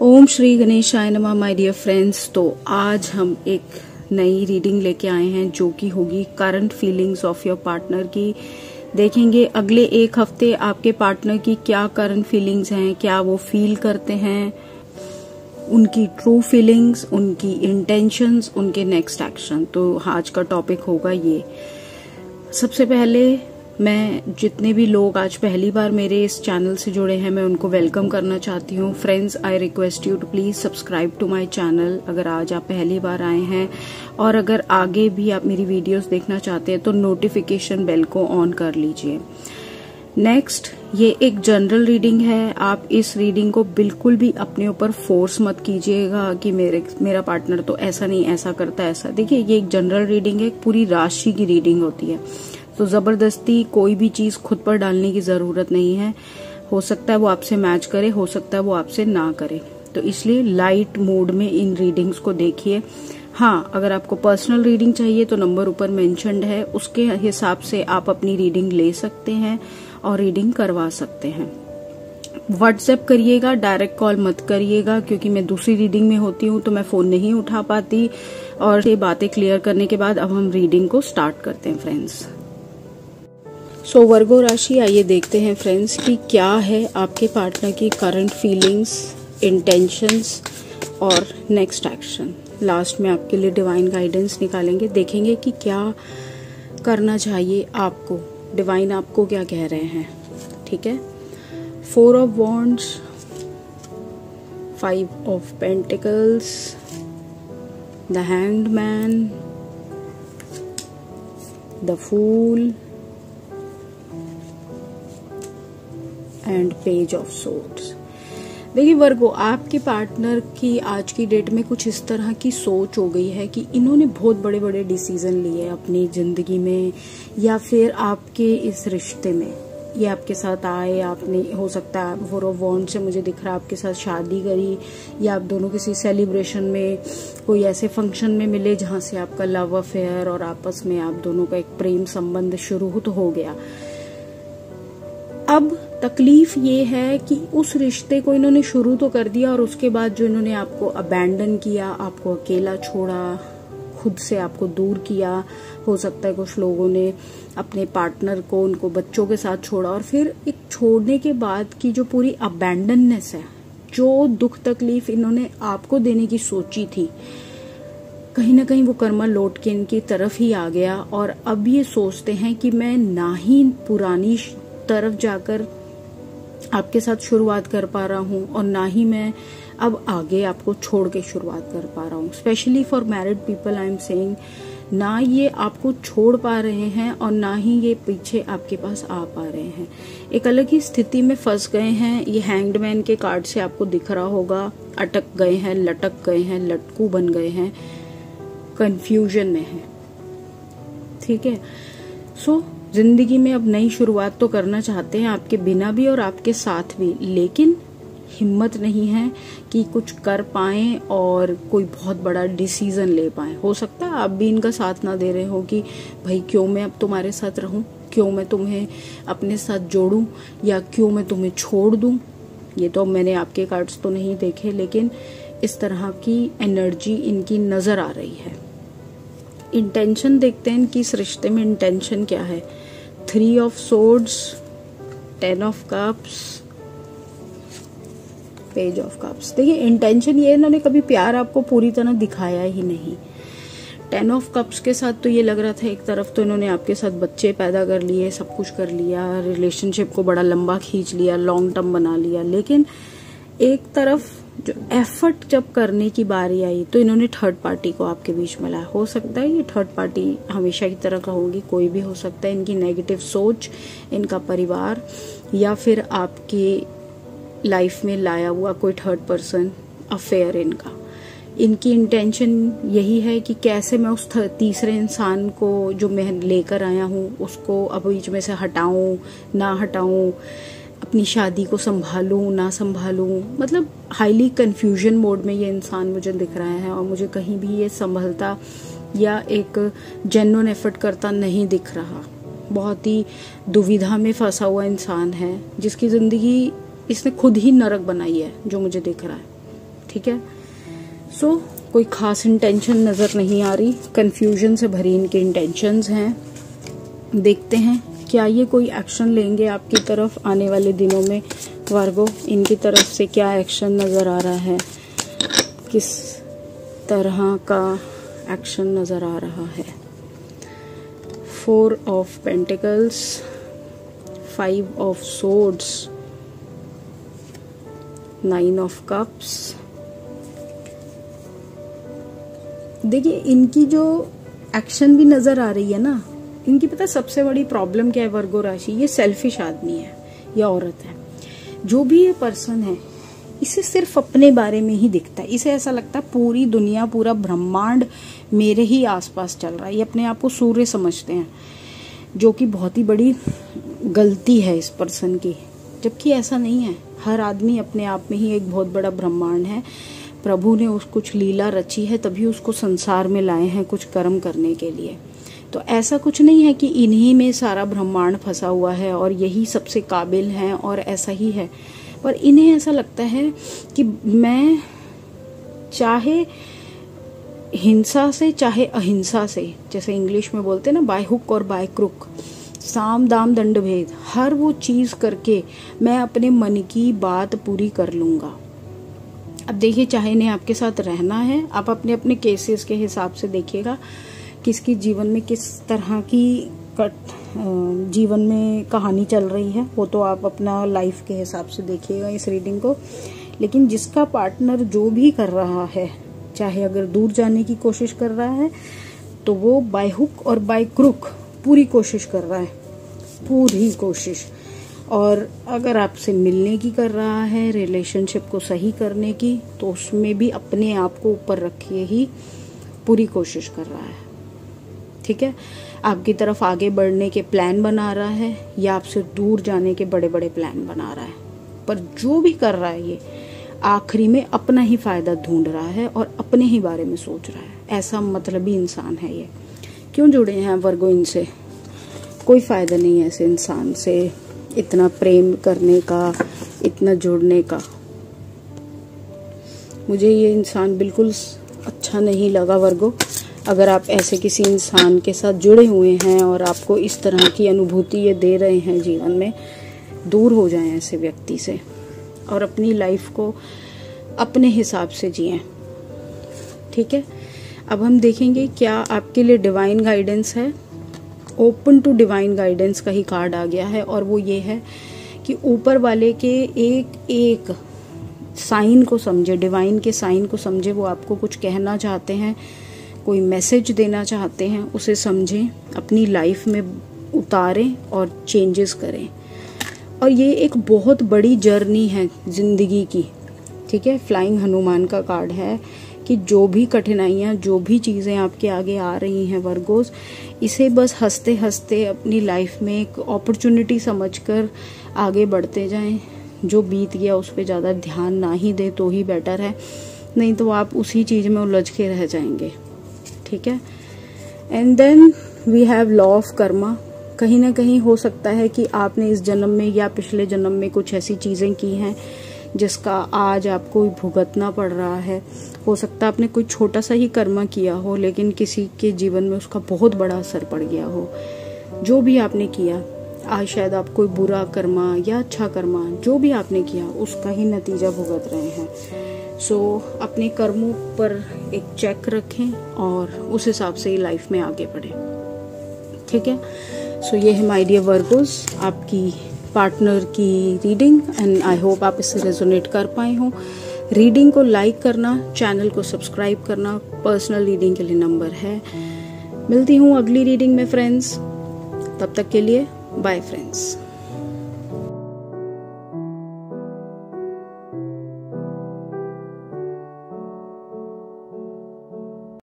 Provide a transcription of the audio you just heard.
ओम श्री गणेशाय नमः my dear friends. तो आज हम एक नई रीडिंग लेके आए हैं जो कि होगी current feelings of your partner की। देखेंगे अगले एक हफ्ते आपके पार्टनर की क्या करंट फीलिंग्स हैं, क्या वो फील करते हैं, उनकी ट्रू फीलिंग्स, उनकी इंटेंशंस, उनके नेक्स्ट एक्शन। तो आज का टॉपिक होगा ये। सबसे पहले मैं जितने भी लोग आज पहली बार मेरे इस चैनल से जुड़े हैं मैं उनको वेलकम करना चाहती हूँ। Friends, I request you to please subscribe to my channel अगर आज आप पहली बार आए हैं, और अगर आगे भी आप मेरी वीडियोस देखना चाहते हैं तो नोटिफिकेशन बेल को ऑन कर लीजिए। नेक्स्ट, ये एक जनरल रीडिंग है। आप इस रीडिंग को बिल्कुल भी अपने ऊपर फोर्स मत कीजिएगा कि मेरा पार्टनर तो ऐसा नहीं ऐसा करता ऐसा। देखिए, ये एक जनरल रीडिंग है, पूरी राशि की रीडिंग होती है, तो जबरदस्ती कोई भी चीज खुद पर डालने की जरूरत नहीं है। हो सकता है वो आपसे मैच करे, हो सकता है वो आपसे ना करे, तो इसलिए लाइट मोड में इन रीडिंग्स को देखिए। हाँ, अगर आपको पर्सनल रीडिंग चाहिए तो नंबर ऊपर मेंशन्ड है, उसके हिसाब से आप अपनी रीडिंग ले सकते हैं और रीडिंग करवा सकते हैं। व्हाट्सएप करिएगा, डायरेक्ट कॉल मत करिएगा, क्योंकि मैं दूसरी रीडिंग में होती हूँ तो मैं फोन नहीं उठा पाती। और ये बातें क्लियर करने के बाद अब हम रीडिंग को स्टार्ट करते हैं फ्रेंड्स। सो वर्गो राशि, आइए देखते हैं फ्रेंड्स कि क्या है आपके पार्टनर की करंट फीलिंग्स, इंटेंशंस और नेक्स्ट एक्शन। लास्ट में आपके लिए डिवाइन गाइडेंस निकालेंगे, देखेंगे कि क्या करना चाहिए आपको, डिवाइन आपको क्या कह रहे हैं। ठीक है, 4 of wands, 5 of pentacles, the hanged man, the fool and page of swords. देखिए वर्गो, आपके पार्टनर की आज की डेट में कुछ इस तरह की सोच हो गई है कि इन्होंने बहुत बड़े बड़े डिसीजन लिए अपनी जिंदगी में, या फिर आपके इस रिश्ते में। ये आपके साथ आए, आपने हो सकता है 4 ऑफ वॉन्ड से मुझे दिख रहा है आपके साथ शादी करी, या आप दोनों किसी सेलिब्रेशन में, कोई ऐसे फंक्शन में मिले जहां से आपका लव अफेयर और आपस में आप दोनों का एक प्रेम संबंध शुरू तो हो गया। अब तकलीफ ये है कि उस रिश्ते को इन्होंने शुरू तो कर दिया और उसके बाद जो इन्होंने आपको अबैंडन किया, आपको अकेला छोड़ा, खुद से आपको दूर किया। हो सकता है कुछ लोगों ने अपने पार्टनर को उनको बच्चों के साथ छोड़ा, और फिर एक छोड़ने के बाद की जो पूरी अबैंडननेस है, जो दुख तकलीफ इन्होंने आपको देने की सोची थी, कहीं ना कहीं वो कर्मा लौट के इनकी तरफ ही आ गया। और अब ये सोचते हैं कि मैं ना ही पुरानी तरफ जाकर आपके साथ शुरुआत कर पा रहा हूँ, और ना ही मैं अब आगे आपको छोड़ के शुरुआत कर पा रहा हूँ। Specially for married people I am saying, ना ये आपको छोड़ पा रहे हैं और ना ही ये पीछे आपके पास आ पा रहे हैं। एक अलग ही स्थिति में फंस गए हैं। ये हैंग्ड मैन के कार्ड से आपको दिख रहा होगा, अटक गए हैं, लटक गए हैं, लटकू बन गए हैं, कंफ्यूजन में है। ठीक है, सो जिंदगी में अब नई शुरुआत तो करना चाहते हैं, आपके बिना भी और आपके साथ भी, लेकिन हिम्मत नहीं है कि कुछ कर पाएं और कोई बहुत बड़ा डिसीजन ले पाएं। हो सकता है आप भी इनका साथ ना दे रहे हो कि भाई क्यों मैं अब तुम्हारे साथ रहूं, क्यों मैं तुम्हें अपने साथ जोड़ूं, या क्यों मैं तुम्हें छोड़ दूं। ये तो मैंने आपके कार्ड्स तो नहीं देखे, लेकिन इस तरह की एनर्जी इनकी नजर आ रही है। इंटेंशन देखते हैं कि इस रिश्ते में इंटेंशन क्या है। 3 of swords, 10 of cups, page of cups. देखिए, इंटेंशन ये, इन्होंने कभी प्यार आपको पूरी तरह दिखाया ही नहीं। 10 ऑफ कप्स के साथ तो ये लग रहा था एक तरफ तो इन्होंने आपके साथ बच्चे पैदा कर लिए, सब कुछ कर लिया, रिलेशनशिप को बड़ा लंबा खींच लिया, लॉन्ग टर्म बना लिया, लेकिन एक तरफ जो एफर्ट जब करने की बारी आई तो इन्होंने थर्ड पार्टी को आपके बीच में लाया। हो सकता है ये थर्ड पार्टी हमेशा की तरह का होगी, कोई भी हो सकता है। इनकी नेगेटिव सोच, इनका परिवार, या फिर आपके लाइफ में लाया हुआ कोई थर्ड पर्सन अफेयर इनका। इनकी इंटेंशन यही है कि कैसे मैं उस तीसरे इंसान को जो मैं लेकर आया हूँ उसको अब बीच में से हटाऊं ना हटाऊं, अपनी शादी को संभालूं ना संभालूं। मतलब हाईली कंफ्यूजन मोड में ये इंसान मुझे दिख रहा है, और मुझे कहीं भी ये संभलता या एक जेन्युइन एफर्ट करता नहीं दिख रहा। बहुत ही दुविधा में फंसा हुआ इंसान है, जिसकी जिंदगी इसने खुद ही नरक बनाई है, जो मुझे दिख रहा है। ठीक है। सो कोई खास इंटेंशन नजर नहीं आ रही, कंफ्यूजन से भरी इनके इंटेंशंस हैं। देखते हैं क्या ये कोई एक्शन लेंगे आपकी तरफ आने वाले दिनों में वर्गो। इनकी तरफ से क्या एक्शन नजर आ रहा है, किस तरह का एक्शन नजर आ रहा है। 4 of pentacles, 5 of swords, 9 of cups. देखिए इनकी जो एक्शन भी नजर आ रही है ना, इनकी पता सबसे बड़ी प्रॉब्लम क्या है वर्गो राशि, ये सेल्फिश आदमी है या औरत है। जो भी ये पर्सन है इसे सिर्फ अपने बारे में ही दिखता है। इसे ऐसा लगता है पूरी दुनिया, पूरा ब्रह्मांड मेरे ही आसपास चल रहा है। ये अपने आप को सूर्य समझते हैं, जो कि बहुत ही बड़ी गलती है इस पर्सन की, जबकि ऐसा नहीं है। हर आदमी अपने आप में ही एक बहुत बड़ा ब्रह्मांड है। प्रभु ने उस कुछ लीला रची है, तभी उसको संसार में लाए हैं कुछ कर्म करने के लिए। तो ऐसा कुछ नहीं है कि इन्हीं में सारा ब्रह्मांड फंसा हुआ है और यही सबसे काबिल हैं और ऐसा ही है। पर इन्हें ऐसा लगता है कि मैं चाहे हिंसा से चाहे अहिंसा से, जैसे इंग्लिश में बोलते हैं ना, बाय हुक और बाय क्रुक, साम दाम दंड भेद, हर वो चीज करके मैं अपने मन की बात पूरी कर लूंगा। अब देखिए, चाहे इन्हें आपके साथ रहना है, आप अपने अपने केसेस के हिसाब से देखिएगा किसकी जीवन में किस तरह की जीवन में कहानी चल रही है, वो तो आप अपना लाइफ के हिसाब से देखिएगा इस रीडिंग को। लेकिन जिसका पार्टनर जो भी कर रहा है, चाहे अगर दूर जाने की कोशिश कर रहा है तो वो बाय हुक और बाय क्रुक पूरी कोशिश कर रहा है, पूरी कोशिश। और अगर आपसे मिलने की कर रहा है, रिलेशनशिप को सही करने की, तो उसमें भी अपने आप को ऊपर रखिए ही पूरी कोशिश कर रहा है। ठीक है, आपकी तरफ आगे बढ़ने के प्लान बना रहा है या आपसे दूर जाने के बड़े बड़े प्लान बना रहा है। पर जो भी कर रहा है ये आखिरी में अपना ही फायदा ढूंढ रहा है और अपने ही बारे में सोच रहा है। ऐसा मतलबी इंसान है ये। क्यों जुड़े हैं वर्गो इनसे? कोई फायदा नहीं है ऐसे इंसान से इतना प्रेम करने का, इतना जुड़ने का। मुझे ये इंसान बिल्कुल अच्छा नहीं लगा वर्गो। अगर आप ऐसे किसी इंसान के साथ जुड़े हुए हैं और आपको इस तरह की अनुभूति ये दे रहे हैं जीवन में, दूर हो जाएं ऐसे व्यक्ति से और अपनी लाइफ को अपने हिसाब से जिएं। ठीक है, अब हम देखेंगे क्या आपके लिए डिवाइन गाइडेंस है। ओपन टू डिवाइन गाइडेंस का ही कार्ड आ गया है और वो ये है कि ऊपर वाले के एक एक साइन को समझे, डिवाइन के साइन को समझे। वो आपको कुछ कहना चाहते हैं, कोई मैसेज देना चाहते हैं, उसे समझें, अपनी लाइफ में उतारें और चेंजेस करें। और ये एक बहुत बड़ी जर्नी है जिंदगी की। ठीक है, फ्लाइंग हनुमान का कार्ड है कि जो भी कठिनाइयाँ, जो भी चीज़ें आपके आगे आ रही हैं वर्गोस, इसे बस हंसते हंसते अपनी लाइफ में एक अपॉर्चुनिटी समझकर आगे बढ़ते जाएं। जो बीत गया उस पर ज़्यादा ध्यान ना ही दे तो ही बेटर है, नहीं तो आप उसी चीज़ में उलझ के रह जाएंगे। ठीक है, and then we have law of karma. कहीं ना कहीं हो सकता है कि आपने इस जन्म में या पिछले जन्म में कुछ ऐसी चीज़ें की हैं जिसका आज आपको भुगतना पड़ रहा है। हो सकता है आपने कोई छोटा सा ही कर्म किया हो, लेकिन किसी के जीवन में उसका बहुत बड़ा असर पड़ गया हो। जो भी आपने किया, आज शायद आप कोई बुरा कर्मा या अच्छा कर्मा, जो भी आपने किया उसका ही नतीजा भुगत रहे हैं। सो अपने कर्मों पर एक चेक रखें और उस हिसाब से ही लाइफ में आगे बढ़ें। ठीक है, सो ये है माय डियर वर्गोस आपकी पार्टनर की रीडिंग, एंड आई होप आप इससे रेजोनेट कर पाए हो। रीडिंग को लाइक करना, चैनल को सब्सक्राइब करना, पर्सनल रीडिंग के लिए नंबर है। मिलती हूँ अगली रीडिंग में फ्रेंड्स, तब तक के लिए बाय फ्रेंड्स।